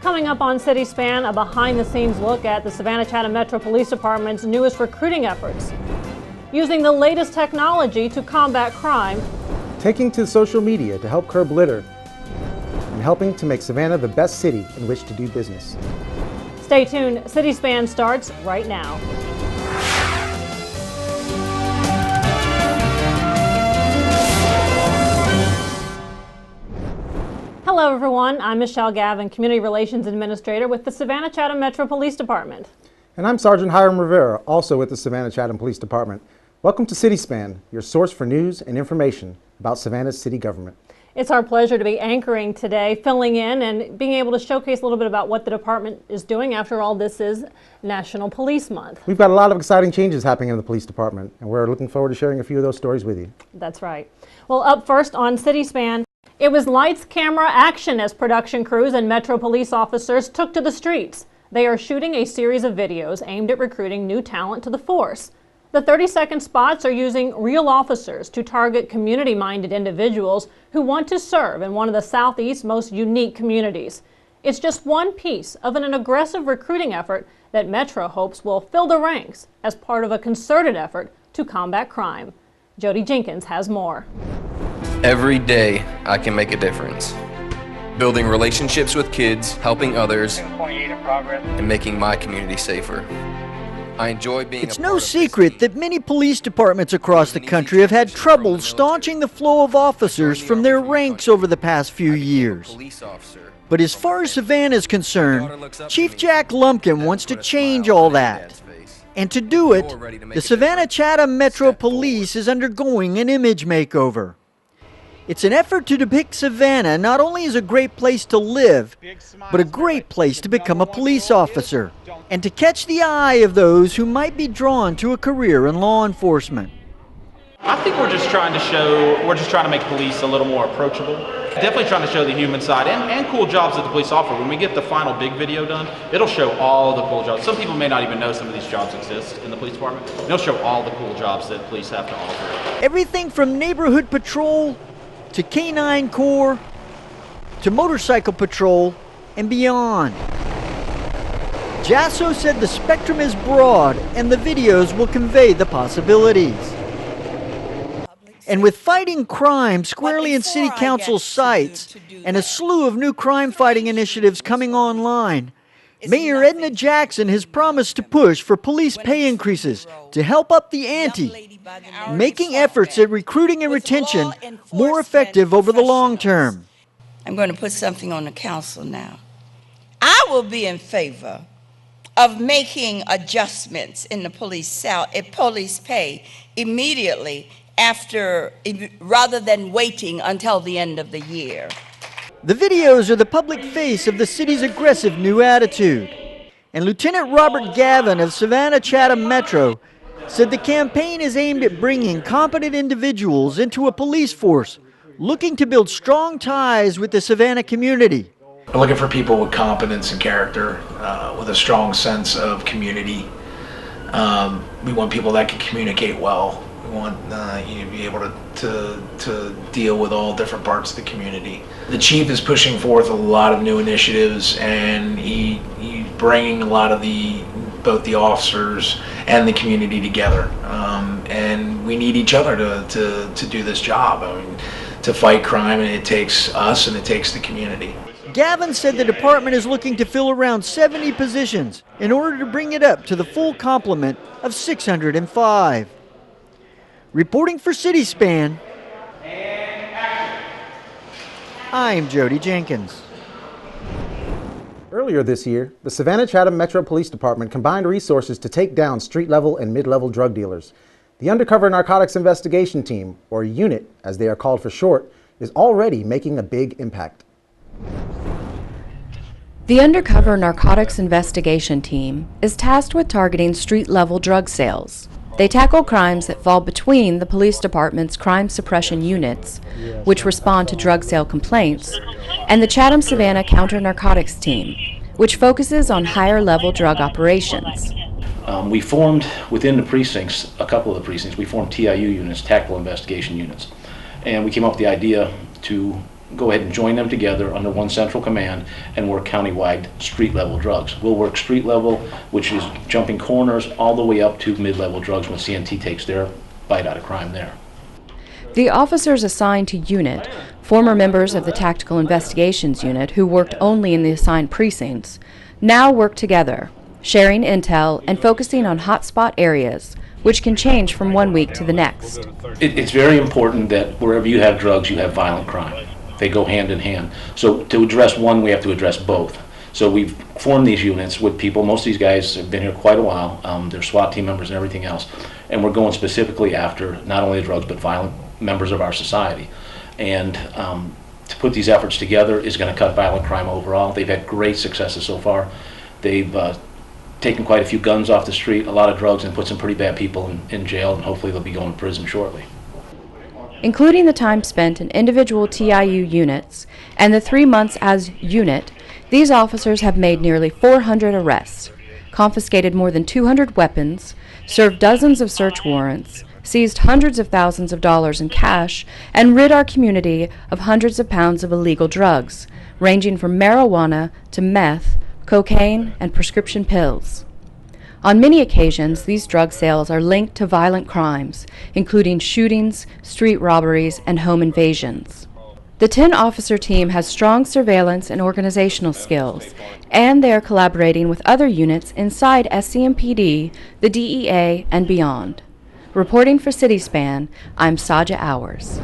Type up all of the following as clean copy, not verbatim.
Coming up on City Span, a behind-the-scenes look at the Savannah-Chatham Metro Police Department's newest recruiting efforts. Using the latest technology to combat crime. Taking to social media to help curb litter. And helping to make Savannah the best city in which to do business. Stay tuned. City Span starts right now. Hello everyone, I'm Michelle Gavin, Community Relations Administrator with the Savannah-Chatham Metro Police Department. And I'm Sergeant Hiram Rivera, also with the Savannah-Chatham Police Department. Welcome to City Span, your source for news and information about Savannah's city government. It's our pleasure to be anchoring today, filling in and being able to showcase a little bit about what the department is doing. After all, this is National Police Month. We've got a lot of exciting changes happening in the police department, and we're looking forward to sharing a few of those stories with you. That's right. Well, up first on City Span, it was lights, camera, action as production crews and Metro police officers took to the streets. They are shooting a series of videos aimed at recruiting new talent to the force. The 30-second spots are using real officers to target community-minded individuals who want to serve in one of the Southeast's most unique communities. It's just one piece of an aggressive recruiting effort that Metro hopes will fill the ranks as part of a concerted effort to combat crime. Jody Jenkins has more. Every day, I can make a difference. Building relationships with kids, helping others, and making my community safer. I enjoy being It's no secret that many police departments across the country have had trouble staunching the flow of officers from their ranks over the past few years. But as far as Savannah is concerned, Chief Jack Lumpkin wants to change all that. And to do it, the Savannah-Chatham Metro Police is undergoing an image makeover. It's an effort to depict Savannah not only as a great place to live, but a great place to become a police officer and to catch the eye of those who might be drawn to a career in law enforcement. I think we're just trying to make police a little more approachable. Definitely trying to show the human side and cool jobs that the police offer. When we get the final big video done, it'll show all the cool jobs. Some people may not even know some of these jobs exist in the police department. It'll show all the cool jobs that police have to offer. Everything from neighborhood patrol to K-9 Corps, to motorcycle patrol, and beyond. Jasso said the spectrum is broad and the videos will convey the possibilities. And with fighting crime squarely in City Council's sights and a slew of new crime-fighting initiatives coming online, Mayor Edna Jackson has promised to push for police pay increases to help up the ante, making efforts at recruiting and retention more effective over the long term. I'm going to put something on the council now. I will be in favor of making adjustments in the police pay immediately rather than waiting until the end of the year. The videos are the public face of the city's aggressive new attitude. And Lieutenant Robert Gavin of Savannah-Chatham Metro said the campaign is aimed at bringing competent individuals into a police force looking to build strong ties with the Savannah community. We're looking for people with competence and character, with a strong sense of community. We want people that can communicate well. We want you to be able to deal with all different parts of the community. The chief is pushing forth a lot of new initiatives, and he's bringing a lot of both the officers and the community together. And we need each other to do this job. I mean, to fight crime, and it takes us and it takes the community. Gavin said the department is looking to fill around 70 positions in order to bring it up to the full complement of 605. Reporting for City Span, I'm Jody Jenkins. Earlier this year, the Savannah-Chatham Metro Police Department combined resources to take down street-level and mid-level drug dealers. The Undercover Narcotics Investigation Team, or UNIT as they are called for short, is already making a big impact. The Undercover Narcotics Investigation Team is tasked with targeting street-level drug sales. They tackle crimes that fall between the police department's crime suppression units, which respond to drug sale complaints, and the Chatham-Savannah Counter-Narcotics Team, which focuses on higher-level drug operations. We formed within the precincts, a couple of the precincts, we formed TIU units, tactical investigation units. And we came up with the idea to go ahead and join them together under one central command and work countywide street level drugs. We'll work street level, which is jumping corners, all the way up to mid-level drugs when CNT takes their bite out of crime there. The officers assigned to unit, former members of the Tactical Investigations Unit who worked only in the assigned precincts, now work together, sharing intel and focusing on hotspot areas, which can change from one week to the next. It's very important that wherever you have drugs, you have violent crime. They go hand in hand. So to address one, we have to address both. So we've formed these units with people. Most of these guys have been here quite a while. They're SWAT team members and everything else. And we're going specifically after not only the drugs, but violent members of our society. And to put these efforts together is going to cut violent crime overall. They've had great successes so far. They've taken quite a few guns off the street, a lot of drugs, and put some pretty bad people in jail, and hopefully they'll be going to prison shortly. Including the time spent in individual TIU units and the 3 months as unit, these officers have made nearly 400 arrests, confiscated more than 200 weapons, served dozens of search warrants, seized hundreds of thousands of dollars in cash, and rid our community of hundreds of pounds of illegal drugs, ranging from marijuana to meth, cocaine, and prescription pills. On many occasions, these drug sales are linked to violent crimes, including shootings, street robberies, and home invasions. The 10-officer team has strong surveillance and organizational skills, and they are collaborating with other units inside SCMPD, the DEA, and beyond. Reporting for CitySpan, I'm Saja Hours.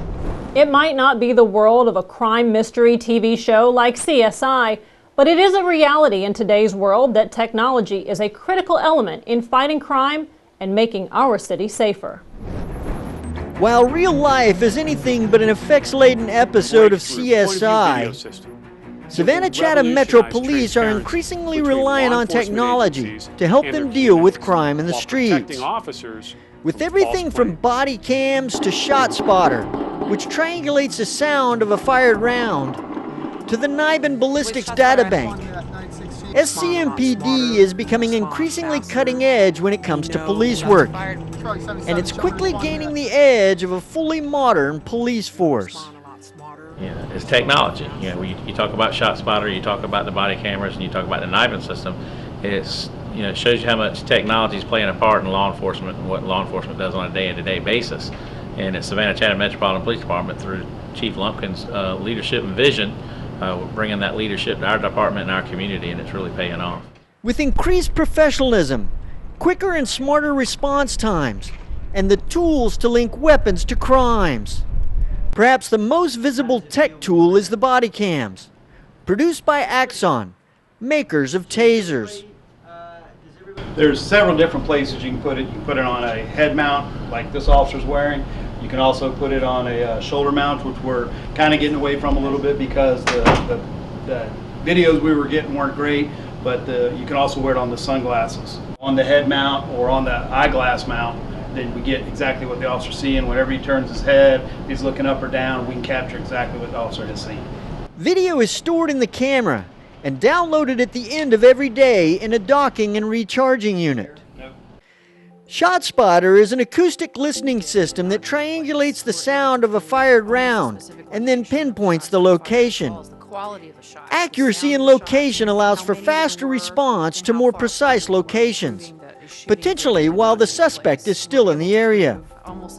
It might not be the world of a crime mystery TV show like CSI, but it is a reality in today's world that technology is a critical element in fighting crime and making our city safer. While real life is anything but an effects-laden episode of CSI, Savannah-Chatham Metro Police are increasingly reliant on technology to help them deal with crime in the streets. With everything from body cams to ShotSpotter, which triangulates the sound of a fired round, to the NIBIN ballistics databank, SCMPD is becoming increasingly cutting edge when it comes to police work, and it's quickly gaining the edge of a fully modern police force. Yeah, it's technology. You know, you talk about ShotSpotter, you talk about the body cameras, and you talk about the NIBIN system. It's, you know, it shows you how much technology is playing a part in law enforcement and what law enforcement does on a day-to-day basis. And at Savannah-Chatham Metropolitan Police Department, through Chief Lumpkin's leadership and vision, we're bringing that leadership to our department and our community, and it's really paying off. With increased professionalism, quicker and smarter response times, and the tools to link weapons to crimes, perhaps the most visible tech tool is the body cams, produced by Axon, makers of tasers. There's several different places you can put it. You can put it on a head mount like this officer's wearing. You can also put it on a shoulder mount, which we're kind of getting away from a little bit because the videos we were getting weren't great, but you can also wear it on the sunglasses. On the head mount or on the eyeglass mount, then we get exactly what the officer's seeing. Whenever he turns his head, he's looking up or down, we can capture exactly what the officer has seen. Video is stored in the camera and downloaded at the end of every day in a docking and recharging unit. ShotSpotter is an acoustic listening system that triangulates the sound of a fired round and then pinpoints the location. Accuracy in location allows for faster response to more precise locations, potentially while the suspect is still in the area.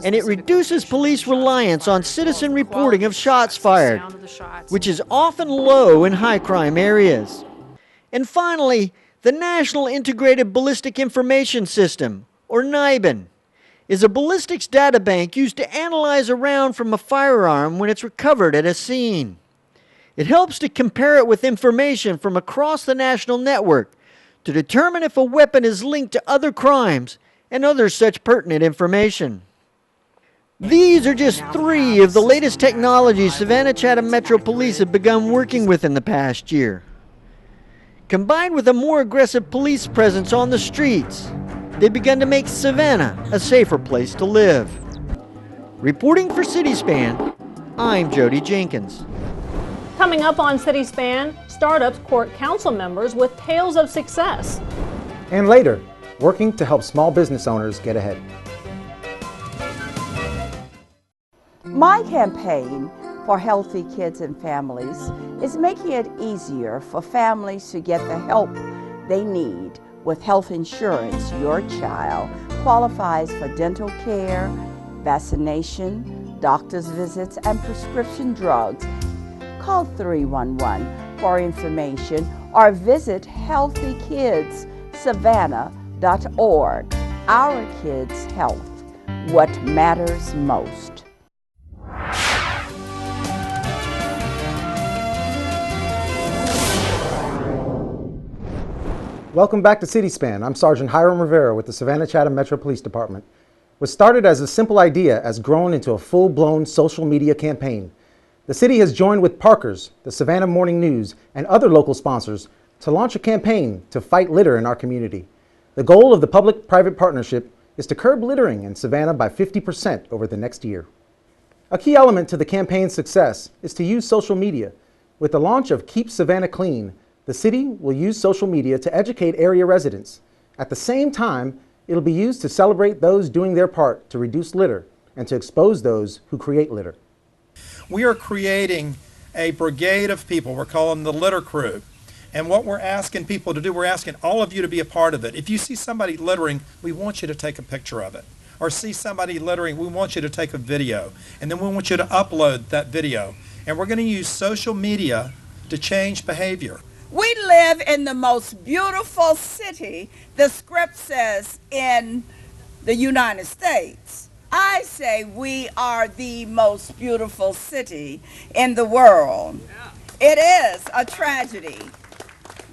And it reduces police reliance on citizen reporting of shots fired, which is often low in high crime areas. And finally, the National Integrated Ballistic Information System, or NIBIN, is a ballistics databank used to analyze a round from a firearm when it's recovered at a scene. It helps to compare it with information from across the national network to determine if a weapon is linked to other crimes and other such pertinent information. These are just 3 of the latest technologies Savannah-Chatham Metro Police have begun working with in the past year. Combined with a more aggressive police presence on the streets, they've begun to make Savannah a safer place to live. Reporting for CitySpan, I'm Jody Jenkins. Coming up on CitySpan, startups court council members with tales of success. And later, working to help small business owners get ahead. My campaign for healthy kids and families is making it easier for families to get the help they need with health insurance. Your child qualifies for dental care, vaccination, doctor's visits, and prescription drugs. Call 311 for information or visit healthykidsavannah.org. Our kids' health, what matters most. Welcome back to CitySpan. I'm Sergeant Hiram Rivera with the Savannah-Chatham Metro Police Department. What started as a simple idea has grown into a full-blown social media campaign. The city has joined with Parker's, the Savannah Morning News, and other local sponsors to launch a campaign to fight litter in our community. The goal of the public-private partnership is to curb littering in Savannah by 50% over the next year. A key element to the campaign's success is to use social media. With the launch of Keep Savannah Clean, the city will use social media to educate area residents. At the same time, it'll be used to celebrate those doing their part to reduce litter and to expose those who create litter. We are creating a brigade of people. We're calling the litter crew. And what we're asking people to do, we're asking all of you to be a part of it. If you see somebody littering, we want you to take a picture of it. Or see somebody littering, we want you to take a video. And then we want you to upload that video. And we're going to use social media to change behavior. We live in the most beautiful city, the script says, in the United States. I say we are the most beautiful city in the world. It is a tragedy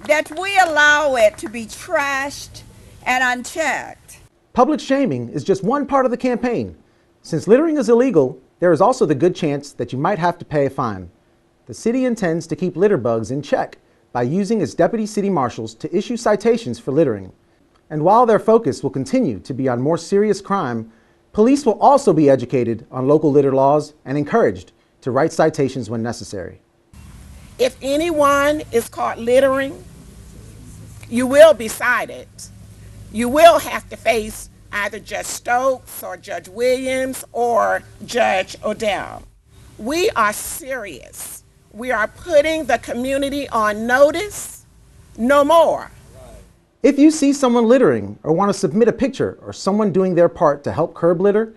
that we allow it to be trashed and unchecked. Public shaming is just one part of the campaign. Since littering is illegal, there is also the good chance that you might have to pay a fine. The city intends to keep litter bugs in check by using its deputy city marshals to issue citations for littering. And while their focus will continue to be on more serious crime, police will also be educated on local litter laws and encouraged to write citations when necessary. If anyone is caught littering, you will be cited. You will have to face either Judge Stokes or Judge Williams or Judge Odell. We are serious. We are putting the community on notice, no more. If you see someone littering or want to submit a picture or someone doing their part to help curb litter,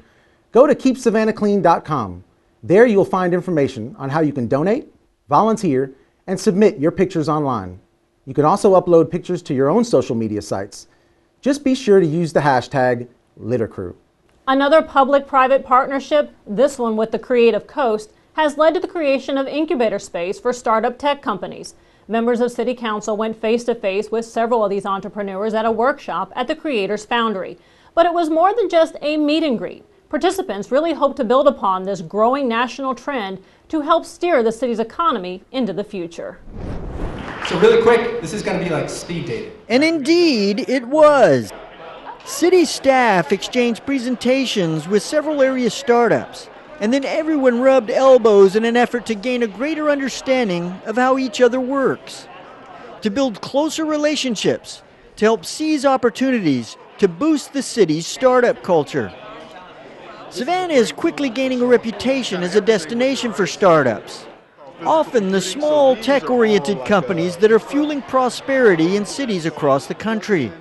go to keepsavannahclean.com. There you'll find information on how you can donate, volunteer, and submit your pictures online. You can also upload pictures to your own social media sites. Just be sure to use the hashtag LitterCrew. Another public-private partnership, this one with the Creative Coast, has led to the creation of incubator space for startup tech companies. Members of City Council went face-to-face with several of these entrepreneurs at a workshop at the Creators Foundry. But it was more than just a meet and greet. Participants really hope to build upon this growing national trend to help steer the city's economy into the future. So really quick, this is going to be like speed dating. And indeed, it was. City staff exchanged presentations with several area startups. And then everyone rubbed elbows in an effort to gain a greater understanding of how each other works, to build closer relationships, to help seize opportunities to boost the city's startup culture. Savannah is quickly gaining a reputation as a destination for startups, often the small tech-oriented companies that are fueling prosperity in cities across the country.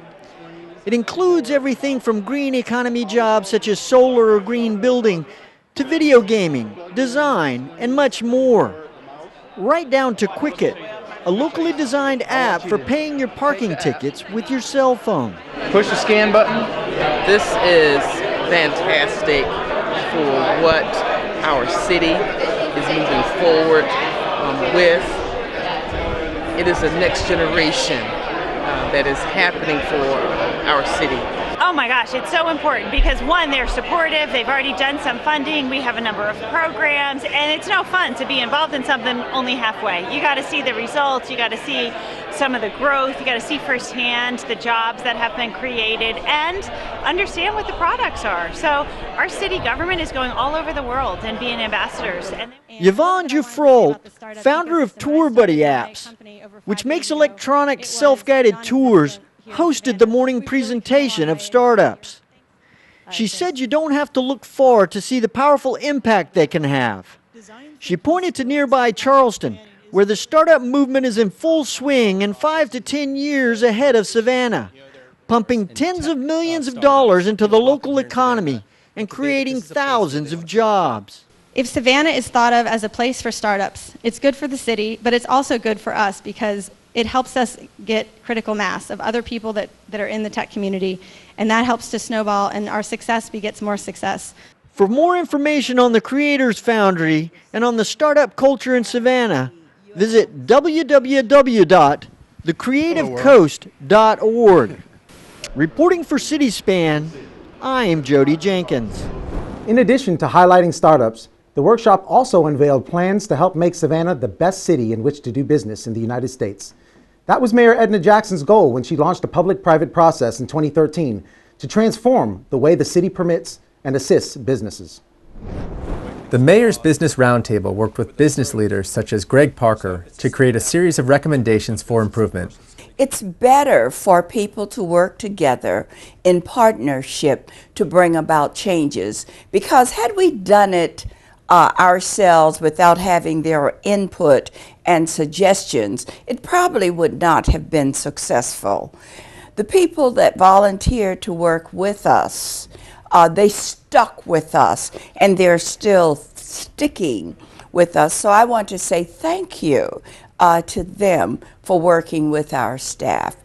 It includes everything from green economy jobs such as solar or green building, to video gaming, design, and much more. Right down to Quicket, a locally designed app for paying your parking tickets with your cell phone. Push the scan button. This is fantastic for what our city is moving forward with. It is a next generation that is happening for our city. Oh my gosh, it's so important because one, they're supportive, they've already done some funding, we have a number of programs, and it's no fun to be involved in something only halfway. You got to see the results, you got to see some of the growth, you got to see firsthand the jobs that have been created and understand what the products are. So our city government is going all over the world and being ambassadors. Yvonne Jufrol, founder of Tour Buddy apps, which makes electronic self-guided tours, hosted the morning presentation of startups. She said you don't have to look far to see the powerful impact they can have. She pointed to nearby Charleston, where the startup movement is in full swing and 5 to 10 years ahead of Savannah, pumping tens of millions of dollars into the local economy and creating thousands of jobs. If Savannah is thought of as a place for startups, it's good for the city, but it's also good for us because it helps us get critical mass of other people that are in the tech community, and that helps to snowball, and our success begets more success. For more information on the Creators Foundry and on the startup culture in Savannah, visit www.thecreativecoast.org. Reporting for CitySpan, I am Jody Jenkins. In addition to highlighting startups, the workshop also unveiled plans to help make Savannah the best city in which to do business in the United States. That was Mayor Edna Jackson's goal when she launched a public-private process in 2013 to transform the way the city permits and assists businesses. The Mayor's Business Roundtable worked with business leaders such as Greg Parker to create a series of recommendations for improvement. It's better for people to work together in partnership to bring about changes, because had we done it ourselves without having their input and suggestions, it probably would not have been successful. The people that volunteered to work with us, they stuck with us, and they're still sticking with us. So I want to say thank you to them for working with our staff.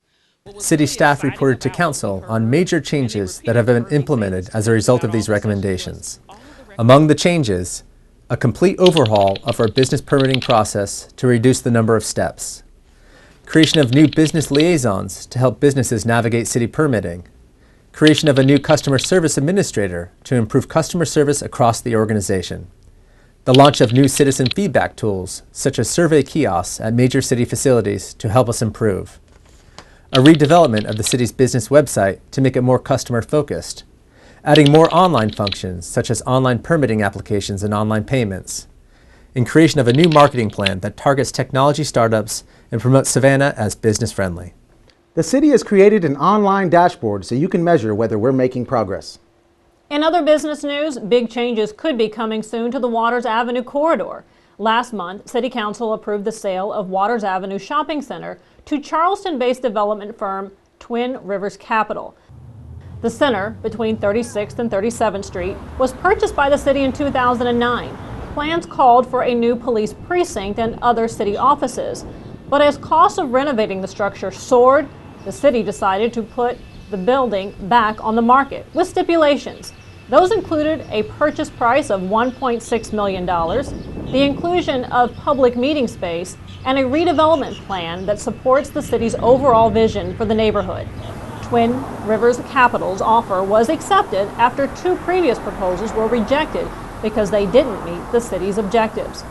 City staff reported to Council on major changes that have been implemented as a result of these recommendations. Among the changes, a complete overhaul of our business permitting process to reduce the number of steps, creation of new business liaisons to help businesses navigate city permitting, creation of a new customer service administrator to improve customer service across the organization, the launch of new citizen feedback tools, such as survey kiosks at major city facilities to help us improve, a redevelopment of the city's business website to make it more customer-focused, adding more online functions, such as online permitting applications and online payments, and creation of a new marketing plan that targets technology startups and promotes Savannah as business-friendly. The city has created an online dashboard so you can measure whether we're making progress. In other business news, big changes could be coming soon to the Waters Avenue corridor. Last month, City Council approved the sale of Waters Avenue Shopping Center to Charleston-based development firm Twin Rivers Capital. The center, between 36th and 37th Street, was purchased by the city in 2009. Plans called for a new police precinct and other city offices. But as costs of renovating the structure soared, the city decided to put the building back on the market with stipulations. Those included a purchase price of $1.6 million, the inclusion of public meeting space, and a redevelopment plan that supports the city's overall vision for the neighborhood. Twin Rivers Capital's offer was accepted after 2 previous proposals were rejected because they didn't meet the city's objectives.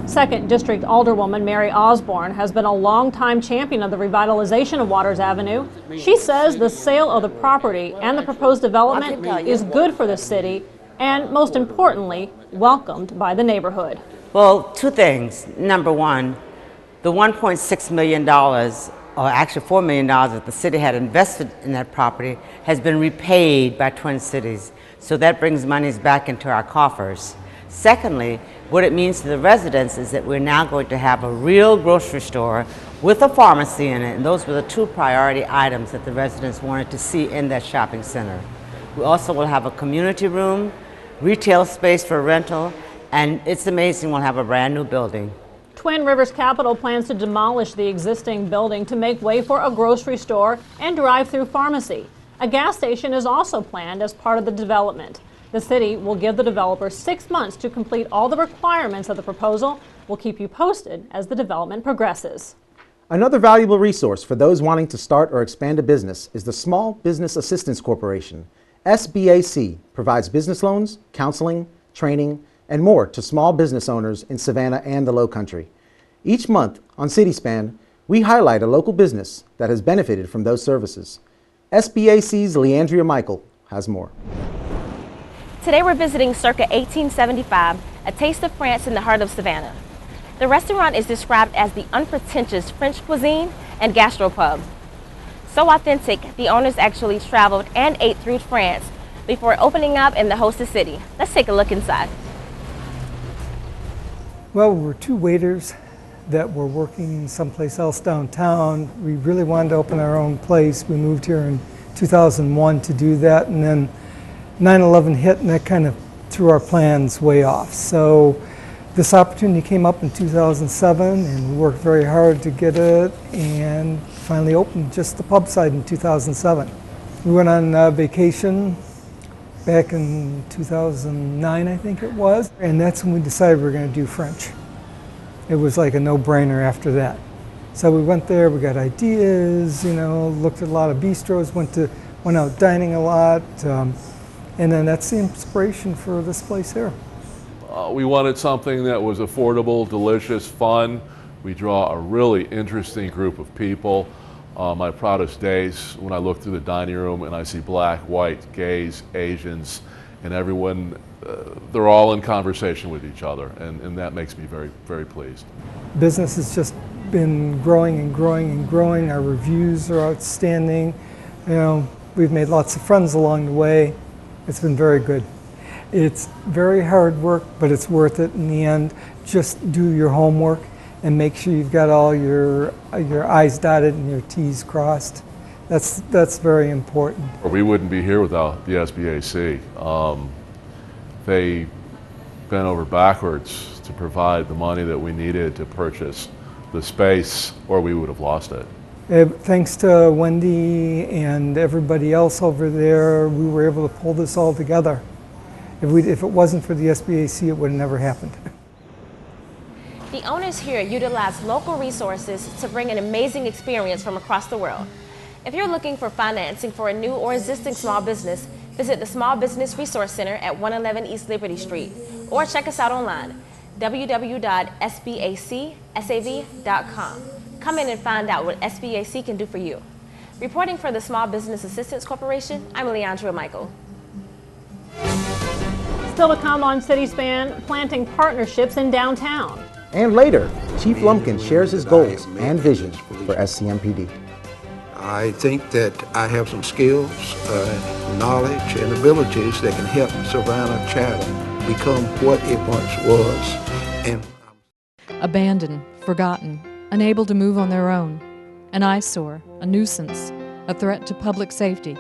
2nd District Alderwoman Mary Osborne has been a longtime champion of the revitalization of Waters Avenue. She says the sale of the property and the proposed development is good for the city and, most importantly, welcomed by the neighborhood. Well, 2 things. Number one, the $1.6 million, or actually $4 million that the city had invested in that property has been repaid by Twin Cities. So that brings monies back into our coffers. Secondly, what it means to the residents is that we're now going to have a real grocery store with a pharmacy in it, and those were the 2 priority items that the residents wanted to see in that shopping center. We also will have a community room, retail space for rental, and it's amazing, we'll have a brand new building. Twin Rivers Capital plans to demolish the existing building to make way for a grocery store and drive-through pharmacy. A gas station is also planned as part of the development. The city will give the developer 6 months to complete all the requirements of the proposal. We'll keep you posted as the development progresses. Another valuable resource for those wanting to start or expand a business is the Small Business Assistance Corporation. SBAC provides business loans, counseling, training, and more to small business owners in Savannah and the Lowcountry. Each month on CitySpan, we highlight a local business that has benefited from those services. SBAC's Leandria Michael has more. Today we're visiting circa 1875, a taste of France in the heart of Savannah. The restaurant is described as the unpretentious French cuisine and gastropub. So authentic, the owners actually traveled and ate through France before opening up in the hostess city. Let's take a look inside. Well, we were two waiters that were working someplace else downtown. We really wanted to open our own place. We moved here in 2001 to do that, and then 9/11 hit, and that kind of threw our plans way off. So this opportunity came up in 2007, and we worked very hard to get it, and finally opened just the pub side in 2007. We went on vacation back in 2009, I think it was, and that's when we decided we were going to do French. It was like a no-brainer after that. So we went there, we got ideas, you know, looked at a lot of bistros, went out dining a lot, and then that's the inspiration for this place here. We wanted something that was affordable, delicious, fun. We draw a really interesting group of people. My proudest days when I look through the dining room and I see black, white, gays, Asians, and everyone, they're all in conversation with each other, and that makes me very, very pleased. Business has just been growing and growing and growing. Our reviews are outstanding. You know, we've made lots of friends along the way. It's been very good. It's very hard work, but it's worth it in the end. Just do your homework and make sure you've got all your I's dotted and your T's crossed. That's very important. We wouldn't be here without the SBAC. They bent over backwards to provide the money that we needed to purchase the space, or we would have lost it. Thanks to Wendy and everybody else over there, we were able to pull this all together. If it wasn't for the SBAC, it would have never happened. The owners here utilize local resources to bring an amazing experience from across the world. If you're looking for financing for a new or existing small business, visit the Small Business Resource Center at 111 East Liberty Street, or check us out online, www.sbacsav.com. Come in and find out what SBAC can do for you. Reporting for the Small Business Assistance Corporation, I'm Leandra Michael. Still to come on CitySpan, planting partnerships in downtown. And later, Chief Lumpkin shares his goals and vision for SCMPD. I think that I have some skills, knowledge, and abilities that can help Savannah-Chatham become what it once was. And abandoned, forgotten, unable to move on their own, an eyesore, a nuisance, a threat to public safety,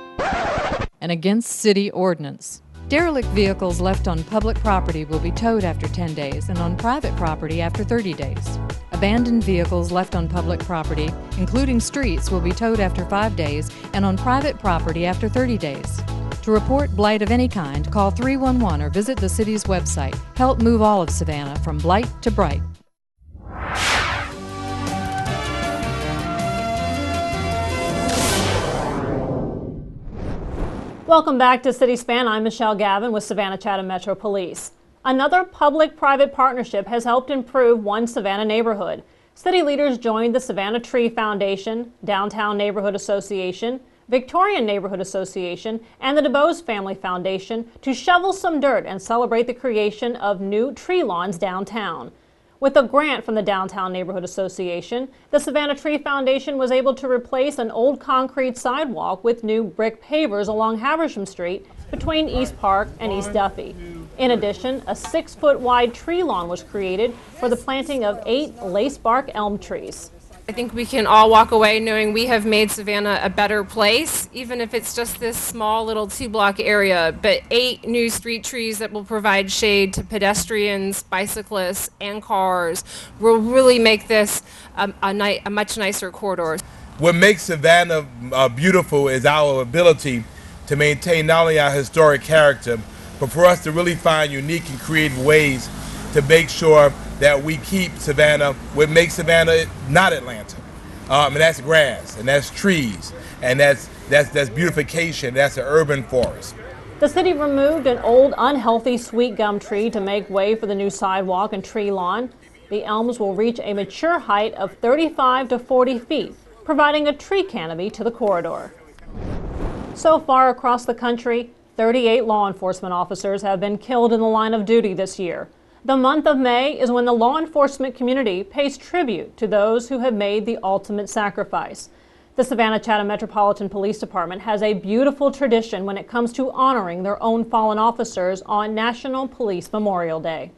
and against city ordinance. Derelict vehicles left on public property will be towed after 10 days and on private property after 30 days. Abandoned vehicles left on public property, including streets, will be towed after 5 days and on private property after 30 days. To report blight of any kind, call 311 or visit the city's website. Help move all of Savannah from blight to bright. Welcome back to CitySpan. I'm Michelle Gavin with Savannah-Chatham Metro Police. Another public-private partnership has helped improve one Savannah neighborhood. City leaders joined the Savannah Tree Foundation, Downtown Neighborhood Association, Victorian Neighborhood Association, and the DuBose Family Foundation to shovel some dirt and celebrate the creation of new tree lawns downtown. With a grant from the Downtown Neighborhood Association, the Savannah Tree Foundation was able to replace an old concrete sidewalk with new brick pavers along Haversham Street between East Park and East Duffy. In addition, a 6-foot wide tree lawn was created for the planting of 8 lace-bark elm trees. I think we can all walk away knowing we have made Savannah a better place, even if it's just this small little 2-block area, but 8 new street trees that will provide shade to pedestrians, bicyclists, and cars will really make this a much nicer corridor. What makes Savannah beautiful is our ability to maintain not only our historic character, but for us to really find unique and creative ways to make sure that we keep Savannah, what makes Savannah not Atlanta. And that's grass, and that's trees, and that's beautification, that's an urban forest. The city removed an old, unhealthy sweet gum tree to make way for the new sidewalk and tree lawn. The elms will reach a mature height of 35 to 40 feet, providing a tree canopy to the corridor. So far across the country, 38 law enforcement officers have been killed in the line of duty this year. The month of May is when the law enforcement community pays tribute to those who have made the ultimate sacrifice. The Savannah-Chatham Metropolitan Police Department has a beautiful tradition when it comes to honoring their own fallen officers on National Police Memorial Day.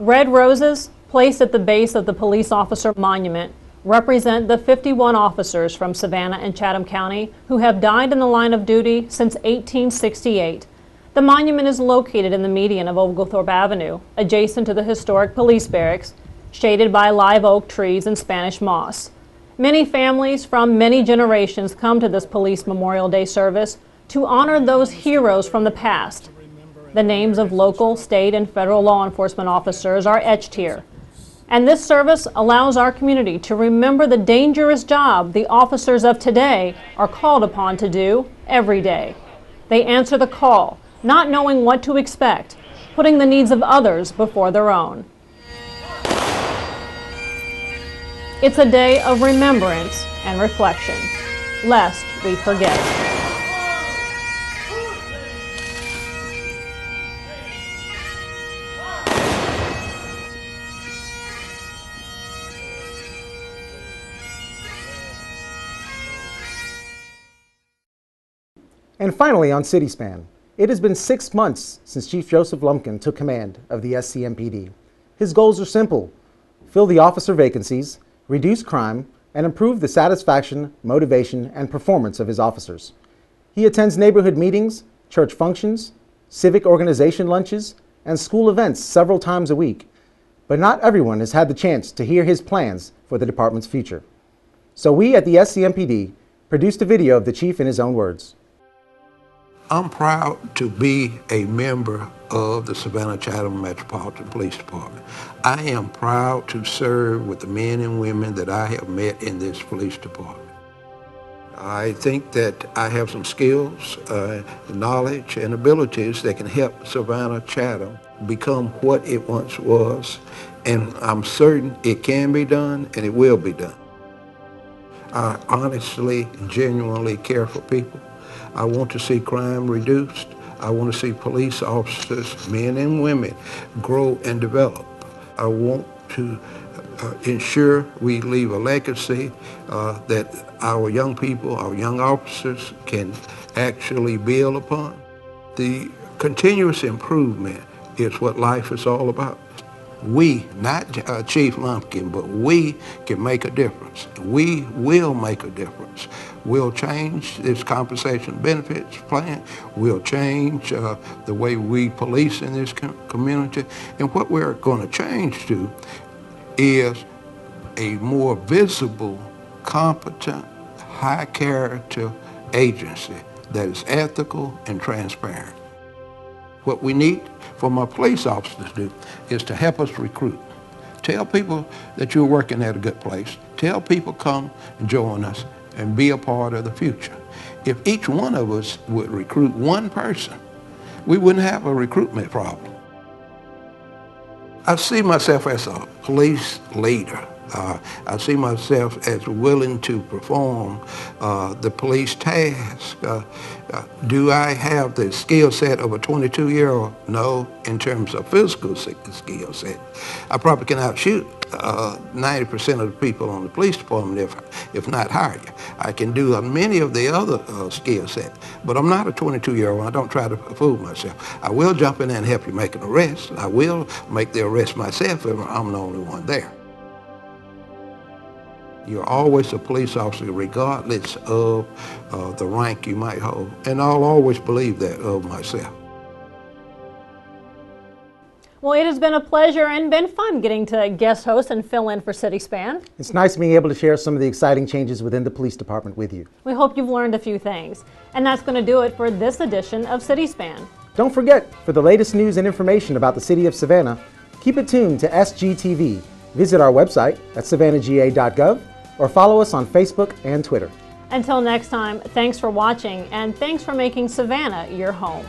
Red roses, placed at the base of the police officer monument, represent the 51 officers from Savannah and Chatham County who have died in the line of duty since 1868. The monument is located in the median of Oglethorpe Avenue, adjacent to the historic police barracks, shaded by live oak trees and Spanish moss. Many families from many generations come to this Police Memorial Day service to honor those heroes from the past. The names of local, state, and federal law enforcement officers are etched here. And this service allows our community to remember the dangerous job the officers of today are called upon to do every day. They answer the call, not knowing what to expect, putting the needs of others before their own. It's a day of remembrance and reflection, lest we forget. And finally, on CitySpan, it has been 6 months since Chief Joseph Lumpkin took command of the SCMPD. His goals are simple: fill the officer vacancies, reduce crime, and improve the satisfaction, motivation, and performance of his officers. He attends neighborhood meetings, church functions, civic organization lunches, and school events several times a week. But not everyone has had the chance to hear his plans for the department's future. So we at the SCMPD produced a video of the chief in his own words. I'm proud to be a member of the Savannah-Chatham Metropolitan Police Department. I am proud to serve with the men and women that I have met in this police department. I think that I have some skills, knowledge, and abilities that can help Savannah-Chatham become what it once was, and I'm certain it can be done and it will be done. I honestly, genuinely care for people. I want to see crime reduced. I want to see police officers, men and women, grow and develop. I want to ensure we leave a legacy that our young people, our young officers can actually build upon. The continuous improvement is what life is all about. We, not Chief Lumpkin, but we can make a difference. We will make a difference. We'll change this compensation benefits plan. We'll change the way we police in this community. And what we're going to change to is a more visible, competent, high-character agency that is ethical and transparent. What we need for my police officers to do is to help us recruit. Tell people that you're working at a good place. Tell people come and join us and be a part of the future. If each one of us would recruit one person, we wouldn't have a recruitment problem. I see myself as a police leader. I see myself as willing to perform the police task. Do I have the skill set of a 22-year-old? No, in terms of physical skill set. I probably can outshoot 90% of the people on the police department, if not higher. I can do many of the other skill sets, but I'm not a 22-year-old. I don't try to fool myself. I will jump in there and help you make an arrest. I will make the arrest myself if I'm the only one there. You're always a police officer regardless of the rank you might hold. And I'll always believe that of myself. Well, it has been a pleasure and been fun getting to guest host and fill in for CitySpan. It's nice being able to share some of the exciting changes within the police department with you. We hope you've learned a few things. And that's going to do it for this edition of CitySpan. Don't forget, for the latest news and information about the city of Savannah, keep it tuned to SGTV. Visit our website at savannahga.gov or follow us on Facebook and Twitter. Until next time, thanks for watching and thanks for making Savannah your home.